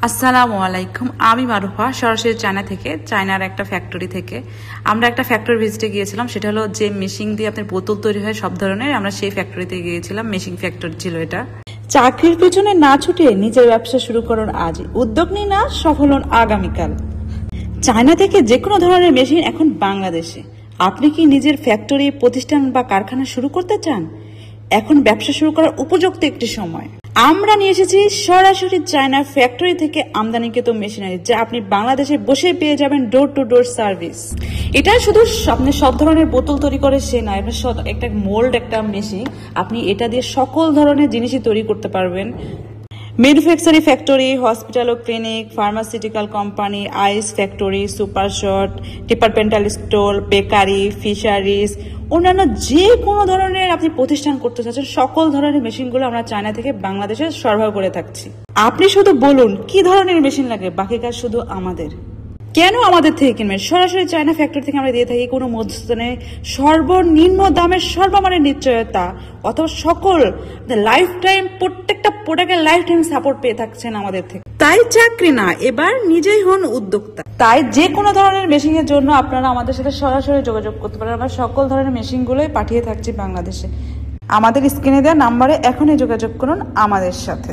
আসসালামু আলাইকুম। আমি মারুফা, সরাসরি চায়না থেকে, চায়নার একটা ফ্যাক্টরি থেকে। আমরা একটা ফ্যাক্টরি ভিজিটে গিয়েছিলাম, সেটা হলো যে মেশিন দিয়ে আপনার বোতল তৈরি হয় সব ধরনের। আমরা সেই ফ্যাক্টরিতে গিয়েছিলাম, মেশিন ফ্যাক্টরি ছিল এটা। চাকরির পিছনে না ছুটে নিজের ব্যবসা শুরু করুন আজ, উদ্যোগ নিন আজ, সফল হন আগামীকাল। চায়না থেকে যে কোনো ধরনের মেশিন এখন বাংলাদেশে। আপনি কি নিজের ফ্যাক্টরি, প্রতিষ্ঠান বা কারখানা শুরু করতে চান? এখন ব্যবসা শুরু করার উপযুক্ত একটি সময়। আমরা নিয়ে এসেছি সরাসরি চায়না ফ্যাক্টরি থেকে আমদানিকৃত মেশিনারি, যা আপনি বাংলাদেশে বসে পেয়ে যাবেন ডোর টু ডোর সার্ভিস। এটা শুধু আপনি সব ধরনের বোতল তৈরি করে সে নয়, একটা মোল্ড, একটা মেশিন। আপনি এটা দিয়ে সকল ধরনের জিনিসই তৈরি করতে পারবেন। ম্যানুফ্যাকচারিং ফ্যাক্টরি, হসপিটাল ও clinic, pharmaceutical company, ice factory, super shop, departmental store, bakery, fisheries, অন্যান্য যে কোনো ধরনের আপনি প্রতিষ্ঠান করতে চাচ্ছেন, সকল ধরনের মেশিনগুলো আমরা চায়না থেকে বাংলাদেশে সরবরাহ করে থাকছি। আপনি শুধু বলুন কি ধরনের মেশিন লাগে, বাকি কাজ শুধু আমাদের। কেন আমাদের থেকে কিনবেন? সরাসরি চায়না ফ্যাক্টরি থেকে আমরা দিয়ে থাকি, কোনো মধ্যস্থানে সর্বনিম্ন দামের সর্বমানের নিশ্চয়তা, অথবা সকল লাইফ টাইম, প্রত্যেকটা প্রোডাক্টের লাইফ টাইম সাপোর্ট পেয়ে থাকছেন আমাদের থেকে। তাই চাকরি না, এবার নিজেই হন উদ্যোক্তা। তাই যে কোনো ধরনের মেশিনের জন্য আপনারা আমাদের সাথে সরাসরি যোগাযোগ করতে পারেন। আমরা সকল ধরনের মেশিনগুলোই পাঠিয়ে থাকছি বাংলাদেশে। আমাদের স্ক্রিনে দেওয়া নাম্বারে এখনই যোগাযোগ করুন আমাদের সাথে।